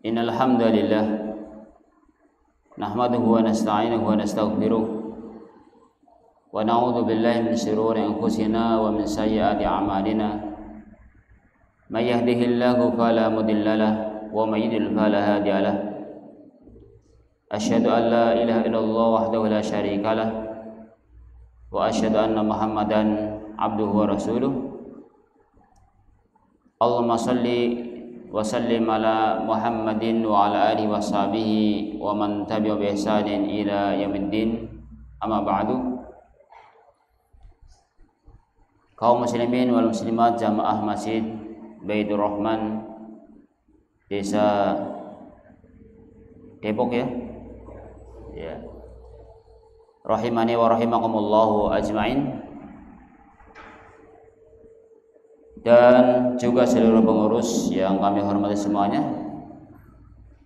Innal hamdalillah nahmaduhu wa nasta'inuhu wa nastaghfiruh wa na'udzu billahi min shururi anfusina wa min sayyiati a'malina. May yahdihillahu fala mudilla lahu wa may yudlil fala hadiya lahu. Asyhadu an la ilaha illallah wahdahu la syarika lah wa asyhadu anna Muhammadan abduhu wa rasuluh. Allahumma shalli wa sallim ala Muhammadin wa ala alihi wa sahbihi wa man tabi'a bi ihsanin ila yaumiddin. Amma ba'du. Kaum muslimin wal muslimat jamaah Masjid Baitur Rahman Desa Depok ya. Rahimani wa rahimakumullahu ajmain. Dan juga seluruh pengurus yang kami hormati semuanya.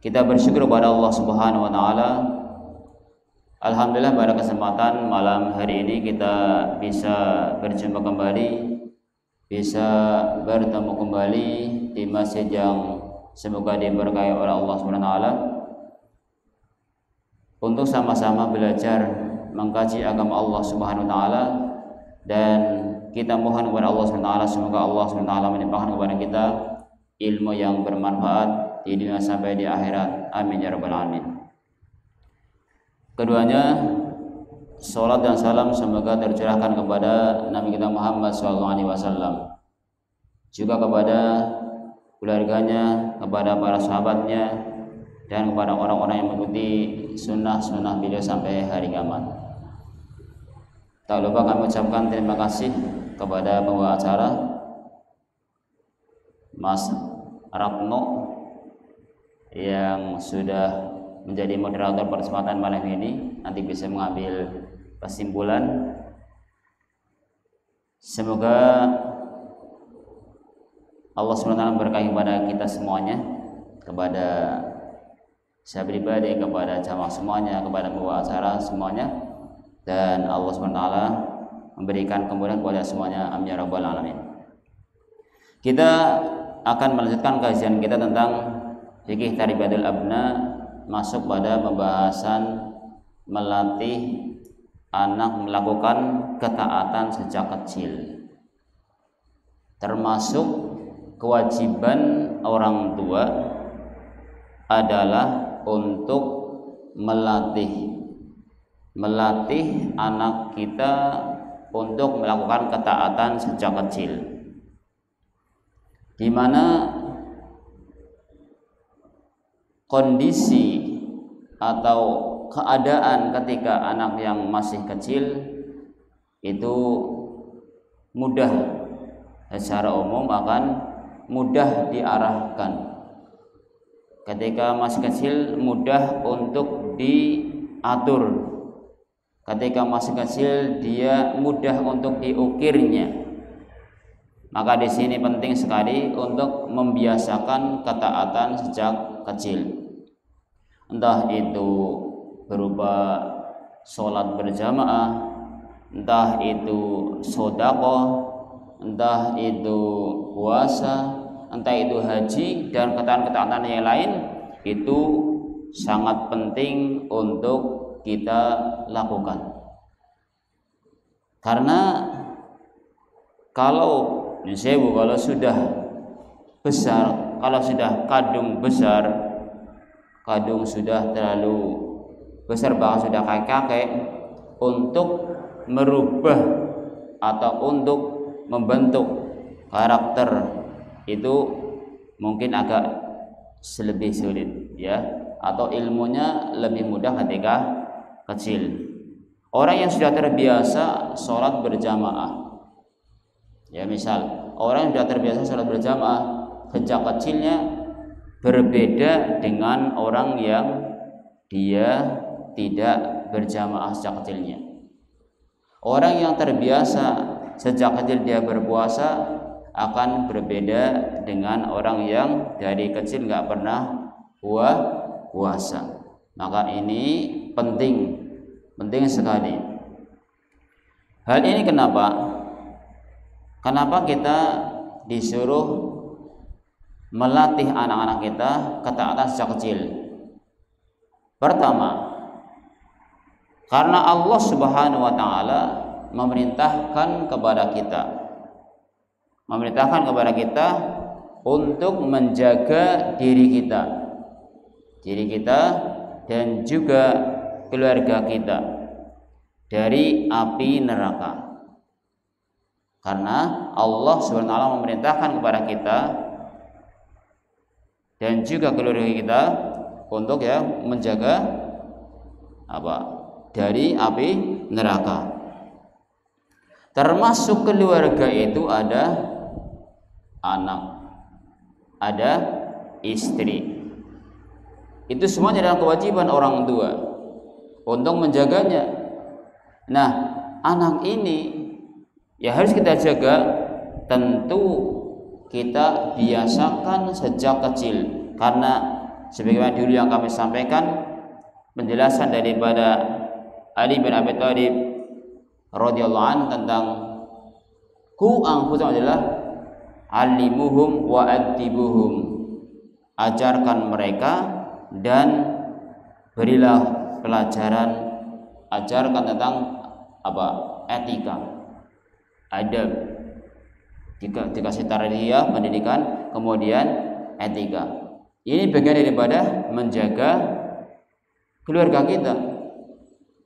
Kita bersyukur kepada Allah Subhanahu wa taala. Alhamdulillah pada kesempatan malam hari ini kita bisa berjumpa kembali, bisa bertemu kembali di masjid yang semoga diberkahi oleh Allah Subhanahu wa taala untuk sama-sama belajar mengkaji agama Allah Subhanahu wa taala, dan kita mohon kepada Allah SWT semoga Allah SWT menimpakan kepada kita ilmu yang bermanfaat di dunia sampai di akhirat. Amin ya rabbal alamin. Keduanya, salat dan salam semoga tercurahkan kepada Nabi kita Muhammad SAW, juga kepada keluarganya, kepada para sahabatnya, dan kepada orang-orang yang mengikuti sunnah-sunnah beliau sampai hari kiamat. Tak lupa kami ucapkan terima kasih kepada pembawa acara Mas Ratno yang sudah menjadi moderator pada kesempatan malam ini. Nanti bisa mengambil kesimpulan. Semoga Allah SWT berkahi kepada kita semuanya, kepada saya pribadi, kepada jamaah semuanya, kepada pembawa acara semuanya, dan Allah SWT memberikan kemudahan kepada semuanya. Amin ya rabbal alamin. Kita akan melanjutkan kajian kita tentang fikih tarbiyatul abna, masuk pada pembahasan melatih anak melakukan ketaatan sejak kecil. Termasuk kewajiban orang tua adalah untuk melatih anak kita untuk melakukan ketaatan sejak kecil, di mana kondisi atau keadaan ketika anak yang masih kecil itu mudah, secara umum akan mudah diarahkan. Ketika masih kecil mudah untuk diatur. Ketika masih kecil dia mudah untuk diukirnya. Maka di sini penting sekali untuk membiasakan ketaatan sejak kecil. Entah itu berupa sholat berjamaah, entah itu sedekah, entah itu puasa, entah itu haji, dan ketaatan-ketaatan yang lain, itu sangat penting untuk kita lakukan. Karena kalau sudah besar, kalau sudah kadung besar, kadung sudah terlalu besar, bahkan sudah kakek, untuk merubah atau untuk membentuk karakter itu mungkin agak lebih sulit ya, atau ilmunya lebih mudah ketika kecil. Orang yang sudah terbiasa sholat berjamaah, ya misal orang yang sudah terbiasa sholat berjamaah sejak kecilnya, berbeda dengan orang yang dia tidak berjamaah sejak kecilnya. Orang yang terbiasa sejak kecil dia berpuasa akan berbeda dengan orang yang dari kecil nggak pernah puasa. Maka ini penting sekali. Hal ini kenapa kita disuruh melatih anak-anak kita ketaatan sejak kecil? Pertama, karena Allah Subhanahu wa taala memerintahkan kepada kita untuk menjaga diri kita dan juga keluarga kita dari api neraka. Karena Allah Subhanahu wa taala memerintahkan kepada kita dan juga keluarga kita untuk menjaga dari api neraka. Termasuk keluarga itu ada anak, ada istri. Itu semuanya adalah kewajiban orang tua untuk menjaganya. Nah, anak ini ya harus kita jaga. Tentu kita biasakan sejak kecil, karena sebagaimana dulu yang kami sampaikan penjelasan daripada Ali bin Abi Thalib radhiyallahu anhu tentang ku anfusahum adalah alimuhum wa adibuhum, ajarkan mereka dan berilah pelajaran, ajarkan tentang etika, adab, dikasih tarbiyah pendidikan, kemudian etika. Ini bagian daripada menjaga keluarga kita.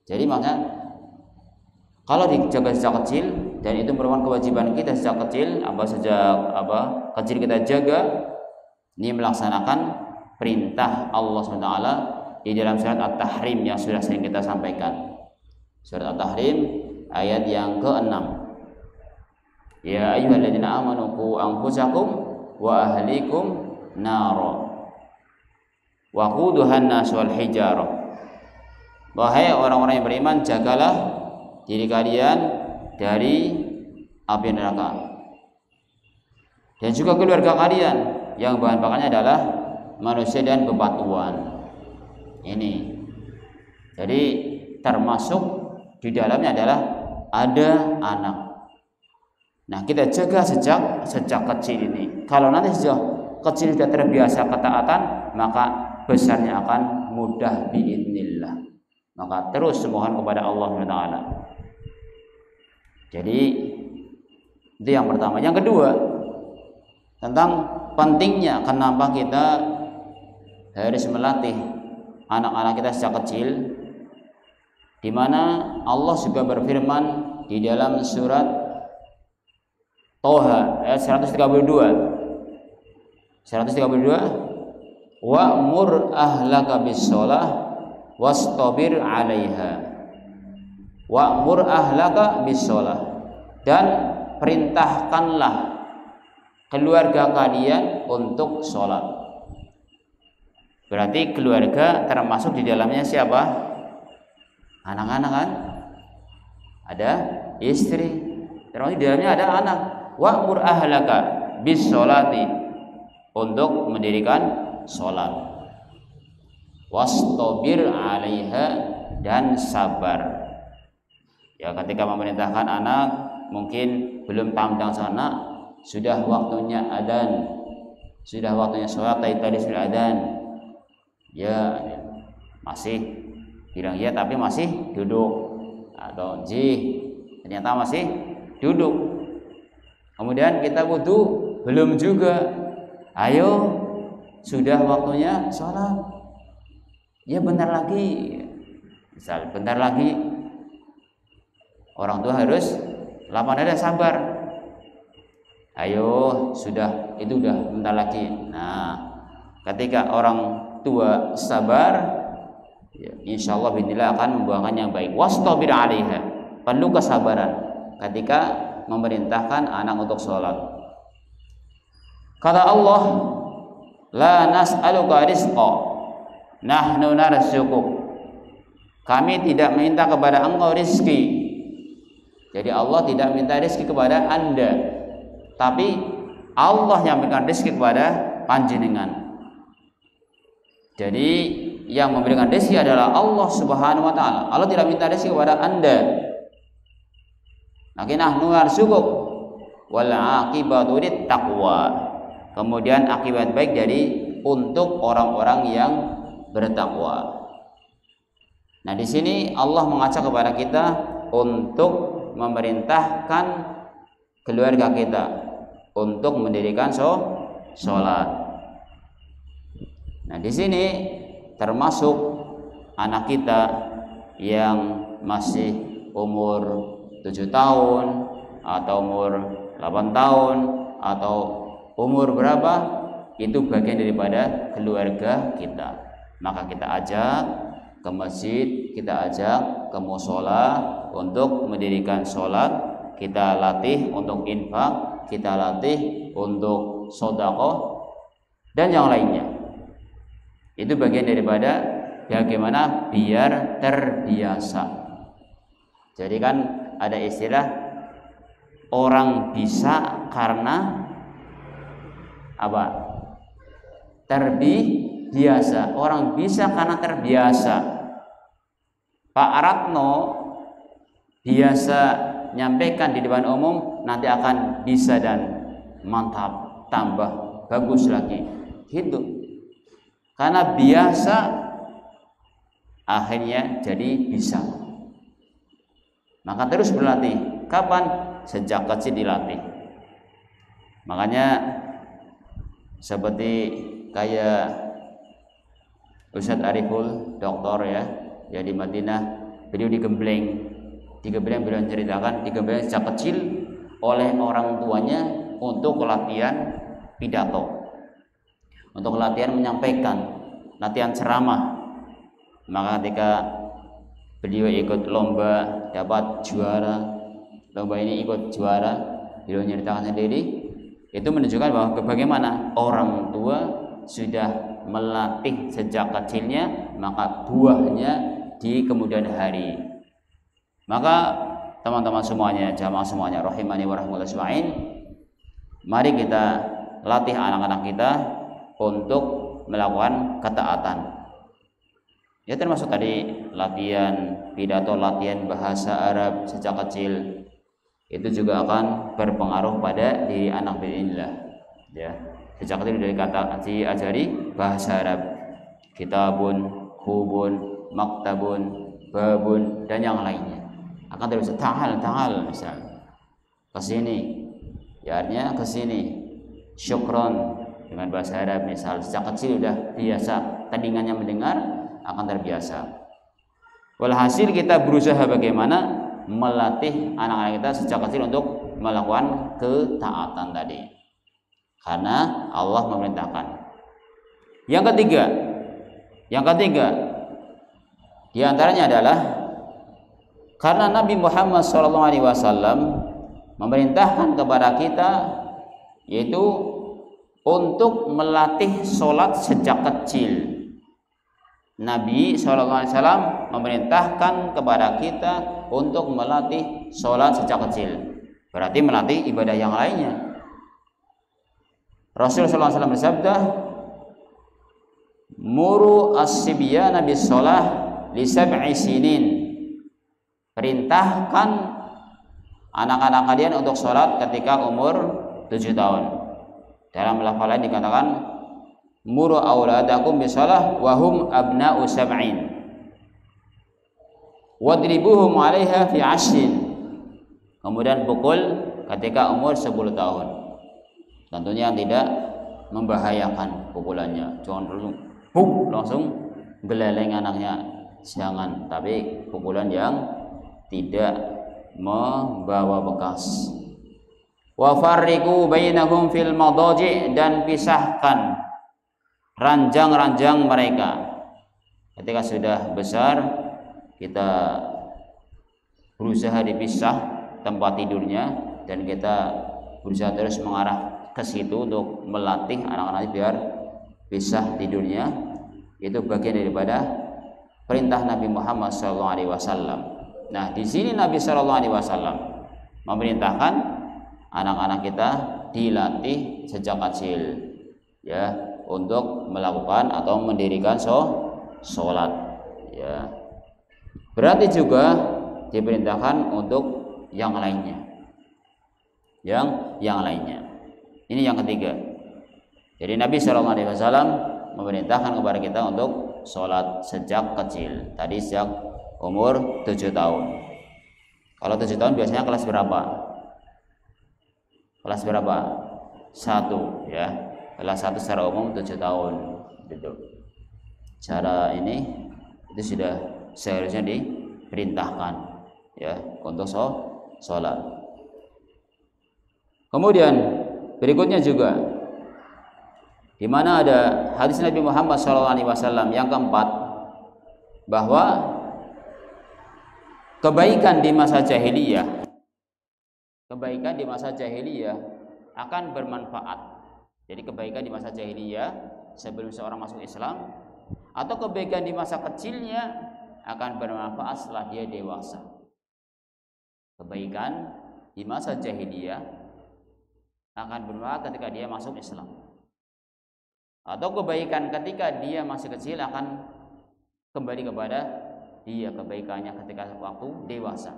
Jadi makanya kalau dijaga sejak kecil, dan itu merupakan kewajiban kita sejak kecil, kecil kita jaga, ini melaksanakan perintah Allah SWT di dalam surat At-Tahrim yang sudah sering kita sampaikan. Surat At-Tahrim ayat yang ke-6. Ya ayyuhalladzina amanu qu anfusakum wa ahlikum nara wa quduhan nas wal hijarah. Wahai orang-orang yang beriman, jagalah diri kalian dari api neraka dan juga keluarga kalian yang bahan bakarnya adalah manusia dan bebatuan. Ini jadi termasuk di dalamnya adalah ada anak. Nah, kita jaga sejak kecil ini. Kalau nanti sejak kecil sudah terbiasa ketaatan, maka besarnya akan mudah biidznillah. Maka terus mohon kepada Allah SWT. Jadi itu yang pertama. Yang kedua, tentang pentingnya kenapa kita harus melatih anak-anak kita sejak kecil, di mana Allah juga berfirman di dalam surat Toha ayat 132, wa'mur ahlaka bis-shalah wastabir 'alaiha. Wa'mur ahlaka bis-shalah, dan perintahkanlah keluarga kalian untuk sholat. Berarti keluarga termasuk di dalamnya siapa? Anak-anak kan? Ada istri, termasuk di dalamnya ada anak. Wa'mur ahlaka bis-sholati, untuk mendirikan sholat. Wastabir 'alaiha, dan sabar. Ya, ketika memerintahkan anak mungkin belum pandang sana, sudah waktunya adzan, sudah waktunya sholat, tadi sudah adzan, ya masih bilang ya tapi masih duduk, atau ternyata masih duduk. Kemudian kita wudu, belum juga, ayo sudah waktunya sholat, ya bentar lagi, misal bentar lagi. Orang tua harus lapang dada, sabar. Ayo sudah, itu udah bentar lagi. Nah, ketika orang tua sabar, ya, insya Allah binillah akan membuahkan yang baik. Wastabir 'alaiha, perlu kesabaran ketika memerintahkan anak untuk sholat. Kata Allah, la nas'aluka rizqa, nahnu narzuquk. Kami tidak minta kepada engkau rizki. Jadi Allah tidak minta rizki kepada Anda, tapi Allah yang memberikan rizki kepada panjenengan. Jadi yang memberikan rizki adalah Allah Subhanahu wa taala. Allah tidak minta rizki kepada Anda. Nahnu narzuquk wal aqibatu lit taqwa. kemudian akibat baik dari untuk orang-orang yang bertakwa. Nah, di sini Allah mengajak kepada kita untuk memerintahkan keluarga kita untuk mendirikan sholat. Nah, di sini termasuk anak kita yang masih umur 7 tahun atau umur 8 tahun atau umur berapa, itu bagian daripada keluarga kita. Maka kita ajak ke masjid, kita ajak ke mushola untuk mendirikan sholat, kita latih untuk infak, kita latih untuk sedekah dan yang lainnya. Itu bagian daripada bagaimana biar terbiasa. Jadi kan ada istilah orang bisa karena apa? Terbiasa. Orang bisa karena terbiasa. Pak Ratno biasa nyampaikan di depan umum, nanti akan bisa dan mantap, tambah bagus lagi. Gitu. Karena biasa akhirnya jadi bisa. Maka terus berlatih. Kapan? Sejak kecil dilatih. Makanya seperti kayak Ustadz Ariful, doktor ya di Madinah, beliau digembleng beliau menceritakan digembleng sejak kecil oleh orang tuanya untuk latihan pidato, untuk latihan menyampaikan, latihan ceramah. Maka ketika beliau ikut lomba dapat juara, lomba ini ikut juara, beliau menceritakan sendiri, itu menunjukkan bahwa bagaimana orang tua sudah melatih sejak kecilnya, maka buahnya di kemudian hari. Maka teman-teman semuanya, jamaah semuanya, rahimani wa rahmatullahi ajma'in, mari kita latih anak-anak kita untuk melakukan ketaatan. Ya, termasuk tadi latihan pidato, latihan bahasa Arab sejak kecil. Itu juga akan berpengaruh pada diri anak bi'inillah. Ya, sejak kecil diajari bahasa Arab, kitabun, hubun, maktabun, babun dan yang lainnya. Akan terus ta'al misal kesini, ya artinya kesini, syukron dengan bahasa Arab misal. Sejak kecil sudah biasa, telingannya mendengar, akan terbiasa. Walhasil kita berusaha bagaimana melatih anak-anak kita sejak kecil untuk melakukan ketaatan tadi, karena Allah memerintahkan. Yang ketiga di antaranya adalah karena Nabi Muhammad SAW memerintahkan kepada kita, yaitu untuk melatih sholat sejak kecil. Nabi SAW memerintahkan kepada kita untuk melatih sholat sejak kecil. Berarti melatih ibadah yang lainnya. Rasulullah SAW bersabda, muru as-sibyana bis-sholah li sab'i sinin. Perintahkan anak-anak kalian untuk sholat ketika umur 7 tahun. Dalam lafaz lain dikatakan, muru auladakum bis-sholah wa hum abna'u sab'in wadribuhum 'alaiha fi 'ashrin. Kemudian pukul ketika umur 10 tahun. Tentunya yang tidak membahayakan pukulannya. Jangan langsung geleleng anaknya, jangan, tapi pukulan yang tidak membawa bekas. Wa farriqu bainahum fil madaji, dan pisahkan ranjang-ranjang mereka. Ketika sudah besar, kita berusaha dipisah tempat tidurnya, dan kita berusaha terus mengarah ke situ untuk melatih anak-anak biar pisah tidurnya. Itu bagian daripada perintah Nabi Muhammad SAW. Nah, di sini Nabi SAW memerintahkan anak-anak kita dilatih sejak kecil, ya, untuk melakukan atau mendirikan sholat, ya. Berarti juga diperintahkan untuk yang lainnya, yang lainnya. Ini yang ketiga. Jadi Nabi SAW memerintahkan kepada kita untuk sholat sejak kecil. Tadi sejak umur 7 tahun. Kalau 7 tahun biasanya kelas berapa? Kelas berapa? 1 ya. Kelas 1 secara umum 7 tahun gitu. Cara ini itu sudah seharusnya diperintahkan ya untuk sholat. Kemudian berikutnya juga di mana ada hadis Nabi Muhammad SAW yang keempat, bahwa kebaikan di masa jahiliyah akan bermanfaat. Jadi kebaikan di masa jahiliyah sebelum seorang masuk Islam, atau kebaikan di masa kecilnya akan bermanfaat setelah dia dewasa. Kebaikan di masa jahiliyah akan bermanfaat ketika dia masuk Islam, atau kebaikan ketika dia masih kecil akan kembali kepada dia kebaikannya ketika waktu dewasa.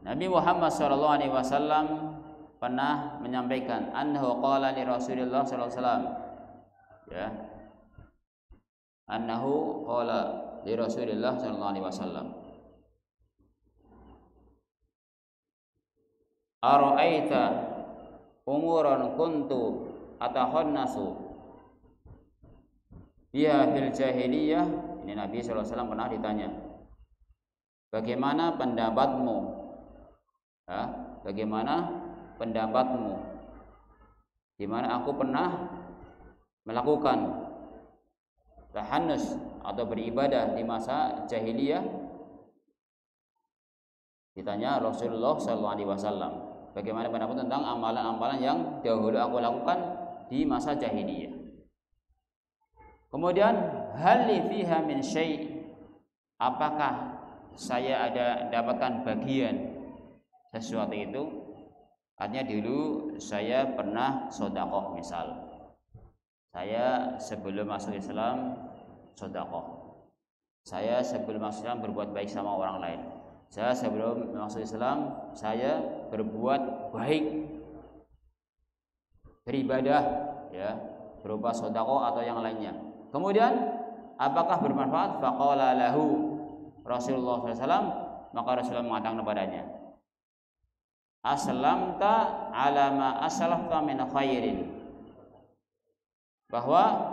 Nabi Muhammad SAW pernah menyampaikan, annahu qala li Rasulillah SAW, ya, annahu qala li Rasulillah SAW, ara'aita umuran kuntu atahonnasu biha fil jahiliyah. Ini Nabi SAW pernah ditanya, bagaimana pendapatmu, ya, bagaimana pendapatmu di mana aku pernah melakukan tahannus atau beribadah di masa jahiliyah? Ditanya Rasulullah SAW, bagaimana pendapatmu tentang amalan-amalan yang dahulu aku lakukan di masa jahiliyah. Kemudian hal li fiha min syai', apakah saya ada dapatkan bagian sesuatu itu? Artinya dulu saya pernah sedekah, misal saya sebelum masuk Islam sedekah, saya sebelum masuk Islam berbuat baik sama orang lain, saya sebelum masuk Islam saya berbuat baik, beribadah ya, berupa sedekah atau yang lainnya. Kemudian apakah bermanfaat? Faqala lahu Rasulullah SAW, maka Rasulullah mengatakan kepadanya, aslamta ala ma aslafta min khairin, bahwa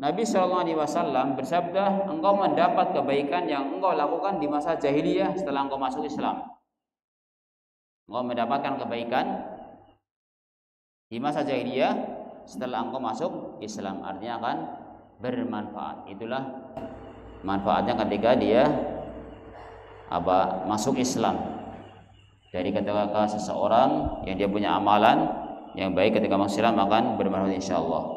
Nabi SAW bersabda, engkau mendapat kebaikan yang engkau lakukan di masa jahiliyah setelah engkau masuk Islam. Engkau mendapatkan kebaikan di masa jahiliyah setelah engkau masuk Islam, artinya akan bermanfaat. Itulah manfaatnya ketika dia masuk Islam. Dari ketika seseorang yang dia punya amalan yang baik ketika masuk Islam akan bermanfaat insyaallah.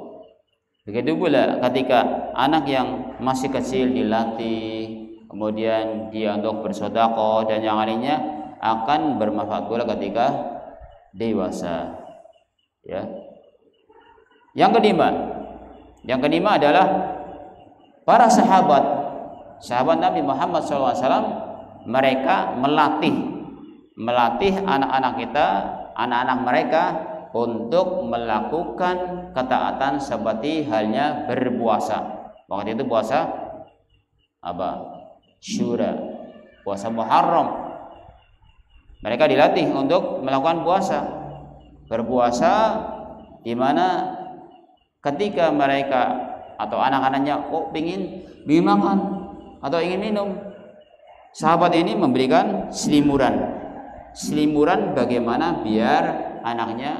Begitu pula ketika anak yang masih kecil dilatih, kemudian dia untuk bersedekah dan yang lainnya, akan bermanfaat pula ketika dewasa. Ya. Yang kelima adalah para sahabat Nabi Muhammad SAW, mereka melatih anak-anak mereka untuk melakukan ketaatan seperti halnya berpuasa. Waktu itu puasa Syura, puasa Muharram. Mereka dilatih untuk melakukan berpuasa, di mana ketika mereka atau anak-anaknya ingin makan atau ingin minum, sahabat ini memberikan selimuran bagaimana biar anaknya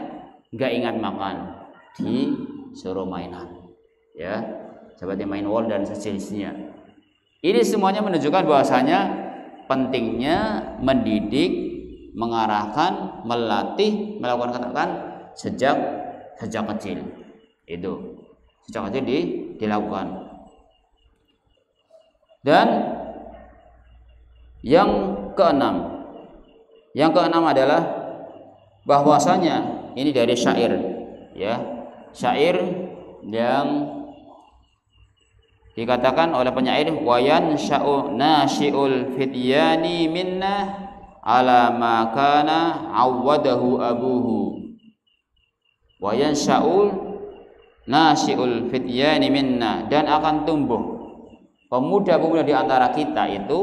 nggak ingat makan, disuruh mainan, ya, seperti main wall dan sejenisnya. Ini semuanya menunjukkan bahwasanya pentingnya mendidik, mengarahkan, melatih, melakukan ketaatan sejak kecil. Itu sejak kecil dilakukan. Dan yang keenam adalah bahwasanya ini dari syair, ya, syair yang dikatakan oleh penyair, wayan sya'u nasyiul fityani minna ala ma kana awwadahu abuhu. wa yansha'ul nasyi'ul fityani minna, dan akan tumbuh pemuda-pemuda di antara kita itu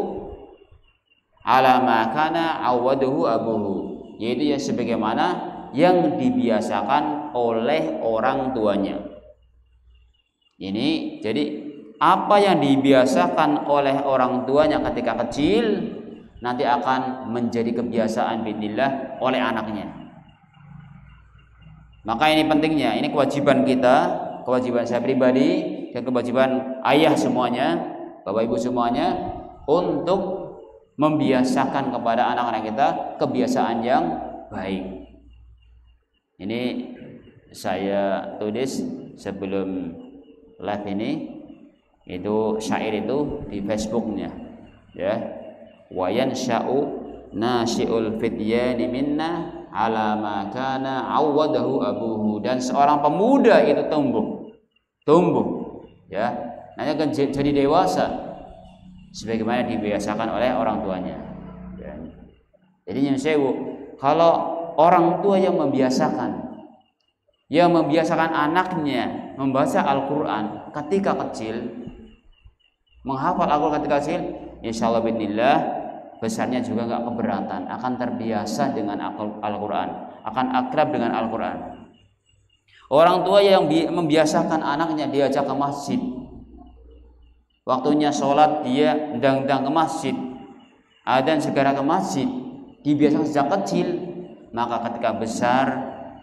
ala ma kana awwaduhu abuhu, yaitu ya sebagaimana yang dibiasakan oleh orang tuanya. Ini jadi apa yang dibiasakan oleh orang tuanya ketika kecil nanti akan menjadi kebiasaan biidznillah oleh anaknya. Maka ini pentingnya, ini kewajiban kita, kewajiban saya pribadi dan kewajiban ayah semuanya, bapak ibu semuanya, untuk membiasakan kepada anak-anak kita kebiasaan yang baik. Ini saya tulis sebelum live ini, itu syair itu di Facebooknya, ya. Wa yansha'u nasyi'ul fityani minna ala ma kana awwadahu abuhu, dan seorang pemuda itu tumbuh ya, nanti akan jadi dewasa sebagaimana dibiasakan oleh orang tuanya ya. Jadi yang sewu, kalau orang tua yang membiasakan anaknya membaca Al-Quran ketika kecil, menghafal Al-Quran ketika kecil, insyaallah biidznillah besarnya juga nggak keberatan, akan terbiasa dengan Al-Quran, akan akrab dengan Al-Quran. Orang tua yang membiasakan anaknya diajak ke masjid, waktunya sholat dia ndang-ndang ke masjid, adzan segera ke masjid, dibiasakan sejak kecil, maka ketika besar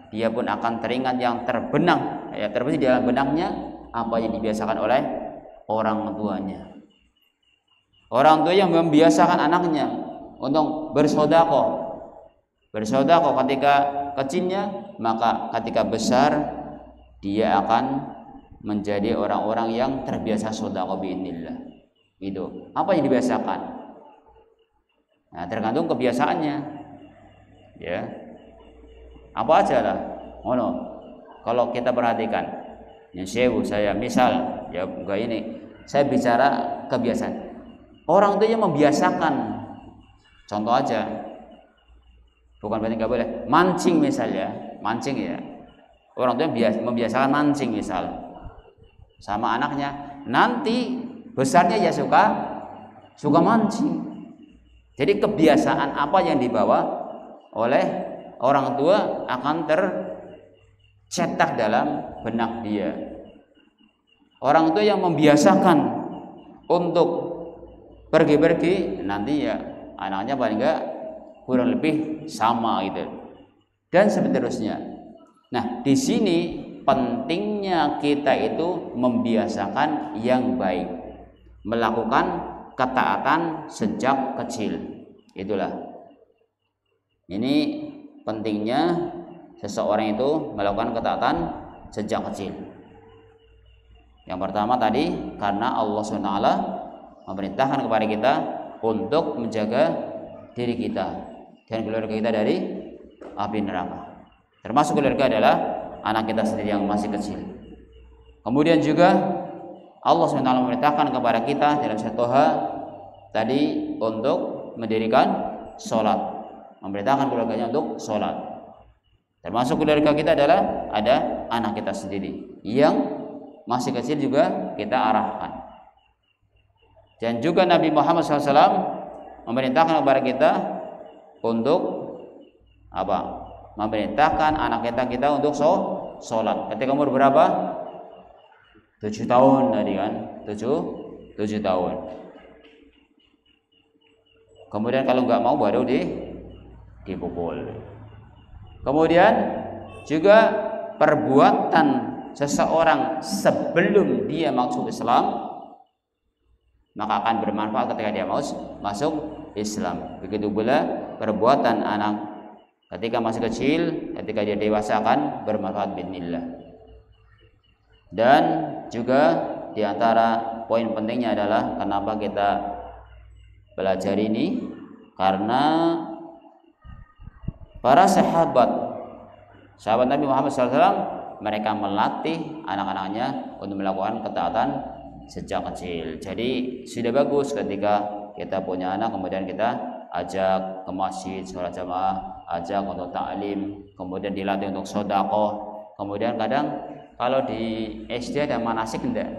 dia pun akan teringat yang terbenang, ya terbesit di dalam benaknya apa yang dibiasakan oleh orang tuanya. Orang tua yang membiasakan anaknya untuk bersedekah ketika kecilnya, maka ketika besar dia akan menjadi orang-orang yang terbiasa sedekah biidznillah. Itu apa yang dibiasakan. Nah, tergantung kebiasaannya. Ya. Apa aja lah. Kalau kita perhatikan, yang sewu saya misal ya enggak ini, saya bicara kebiasaan. Orang tua yang membiasakan, contoh aja, bukan berarti nggak boleh mancing misalnya, mancing ya. Orang tua membiasakan mancing misal sama anaknya, nanti besarnya ya suka mancing. Jadi kebiasaan apa yang dibawa oleh orang tua akan tercetak dalam benak dia. Orang tua yang membiasakan untuk pergi-pergi, nanti ya anaknya paling enggak kurang lebih sama gitu, dan seterusnya. Nah, di sini pentingnya kita itu membiasakan yang baik, melakukan ketaatan sejak kecil. Itulah ini pentingnya seseorang itu melakukan ketaatan sejak kecil. Yang pertama tadi karena Allah SWT memerintahkan kepada kita untuk menjaga diri kita dan keluarga kita dari api neraka. Termasuk keluarga adalah anak kita sendiri yang masih kecil. Kemudian juga Allah SWT memerintahkan kepada kita dalam surat Toha tadi untuk mendirikan sholat, memerintahkan keluarganya untuk sholat. Termasuk keluarga kita adalah ada anak kita sendiri yang masih kecil juga kita arahkan. Dan juga Nabi Muhammad SAW memerintahkan kepada kita untuk apa? Memerintahkan anak kita untuk sholat. Ketika umur berapa? 7 tahun tadi kan? 7 tahun. Kemudian kalau nggak mau baru dipukul. Kemudian juga perbuatan seseorang sebelum dia masuk Islam maka akan bermanfaat ketika dia masuk Islam. Begitu pula perbuatan anak ketika masih kecil, ketika dia dewasa akan bermanfaat biidznillah. Dan juga di antara poin pentingnya adalah kenapa kita belajar ini, karena para sahabat Nabi Muhammad SAW mereka melatih anak-anaknya untuk melakukan ketaatan sejak kecil. Jadi sudah bagus ketika kita punya anak kemudian kita ajak ke masjid sholat jamaah, ajak untuk ta'lim, kemudian dilatih untuk sedekah, Kemudian kadang kalau di SD ada manasik enggak?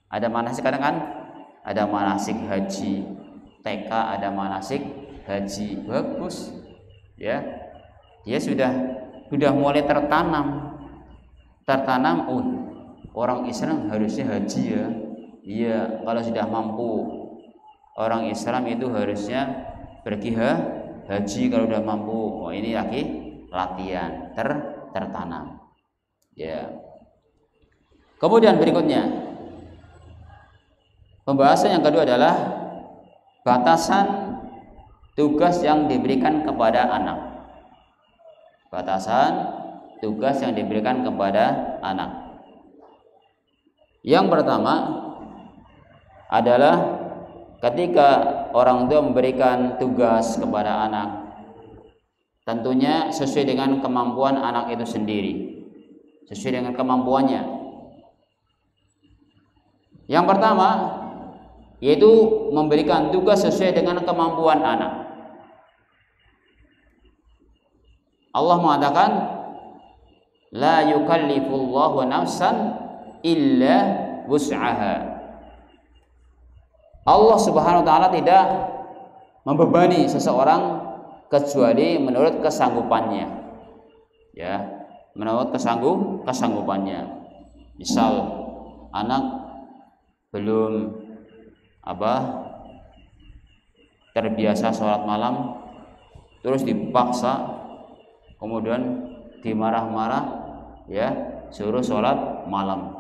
Ada manasik kadang kan? Ada manasik haji. TK ada manasik haji. Bagus. Ya. Dia sudah mulai tertanam. Oh, orang Islam harusnya haji ya. Iya, kalau sudah mampu orang Islam itu harusnya pergi haji kalau sudah mampu. Oh, ini lagi latihan tertanam. Ya. Kemudian berikutnya, pembahasan yang kedua adalah batasan tugas yang diberikan kepada anak. Batasan tugas yang diberikan kepada anak. Yang pertama adalah ketika orang tua memberikan tugas kepada anak, tentunya sesuai dengan kemampuan anak itu sendiri, sesuai dengan kemampuannya. Yang pertama yaitu memberikan tugas sesuai dengan kemampuan anak. Allah mengatakan, la yukallifullahu nafsan illa wus'aha. Allah Subhanahu wa taala tidak membebani seseorang kecuali menurut kesanggupannya. Ya, menurut kesanggupannya. Misal anak belum terbiasa sholat malam, terus dipaksa, kemudian dimarah-marah, ya, suruh sholat malam,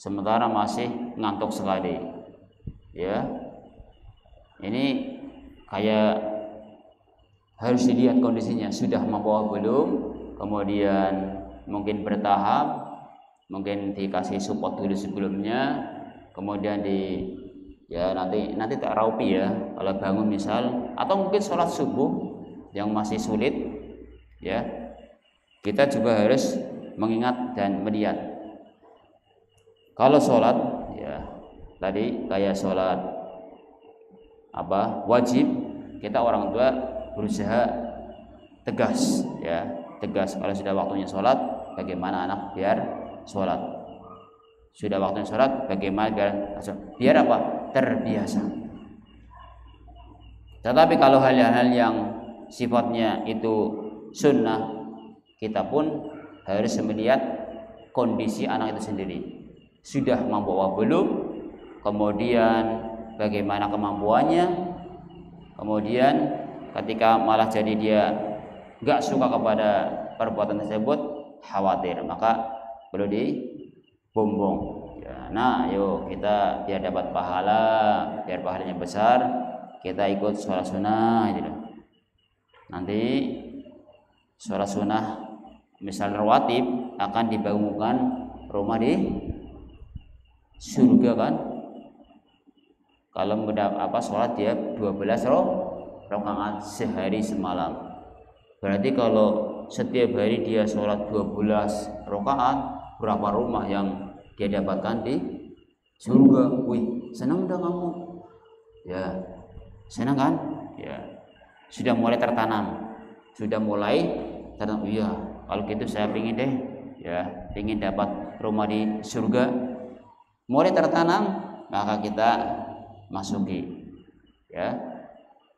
sementara masih ngantuk sekali, ya. Ini kayak harus dilihat kondisinya, sudah mampu belum, kemudian mungkin bertahap, mungkin dikasih support dulu sebelumnya, kemudian nanti tak raupi ya kalau bangun misal, atau mungkin sholat subuh yang masih sulit, ya, kita juga harus mengingat dan melihat kalau sholat, ya, tadi kayak sholat wajib, kita orang tua berusaha tegas, ya, tegas. Kalau sudah waktunya sholat, bagaimana anak biar sholat, sudah waktunya sholat, bagaimana biar terbiasa. Tetapi kalau hal-hal yang sifatnya itu sunnah, kita pun harus melihat kondisi anak itu sendiri, sudah mampu apa belum, kemudian bagaimana kemampuannya, kemudian ketika malah jadi dia nggak suka kepada perbuatan tersebut, khawatir, maka perlu dibombong, ya. Nah, yuk kita biar dapat pahala, biar pahalanya besar, kita ikut sholat sunnah gitu. Nanti sholat sunnah misal rawatib akan dibangunkan rumah di surga kan. Kalau sholat dia 12 rakaat sehari semalam. Berarti kalau setiap hari dia sholat 12 rakaat, berapa rumah yang dia dapatkan di surga? Wih, senang dah kamu? Ya, senang kan? Ya, sudah mulai tertanam. Iya, kalau gitu saya pingin deh, ya, pingin dapat rumah di surga. Mulai tertanam, maka kita masuki, ya.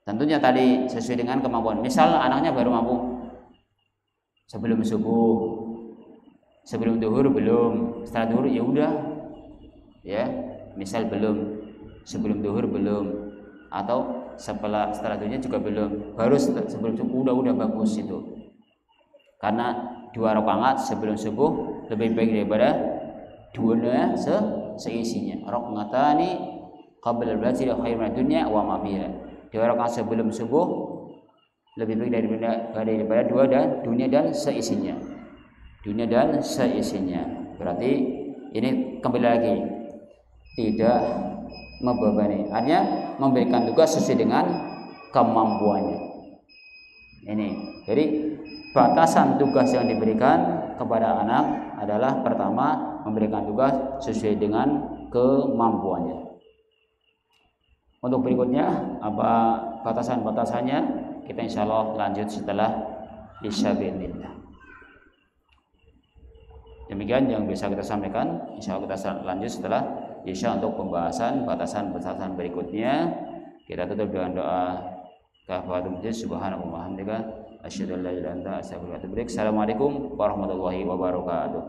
Tentunya tadi sesuai dengan kemampuan. Misal anaknya baru mampu sebelum subuh, sebelum duhur belum, setelah duhur ya udah, ya. Misal belum, sebelum duhur belum, atau setelah duhurnya juga belum, baru sebelum subuh udah bagus itu. Karena 2 rakaat sebelum subuh lebih baik daripada 2 seisinya. Rakaatani qabla al-fajr khairun dunya wa ma fiha. 2 rakaat sebelum subuh lebih baik daripada 2 dan dunia dan seisinya. Dunia dan seisinya. Berarti ini kembali lagi tidak membebani, hanya memberikan tugas sesuai dengan kemampuannya. Ini. Jadi batasan tugas yang diberikan kepada anak adalah pertama memberikan tugas sesuai dengan kemampuannya. Untuk berikutnya apa batasan-batasannya, kita insyaallah lanjut setelah isya bi'idznillah. Demikian yang bisa kita sampaikan. Insya Allah kita lanjut setelah Isya untuk pembahasan batasan berikutnya. Kita tutup dengan doa kafaratul majlis. Subhanallah wa bihamdika asyhadu an la ilaha illa anta astaghfiruka wa atubu ilaik. Assalamualaikum warahmatullahi wabarakatuh.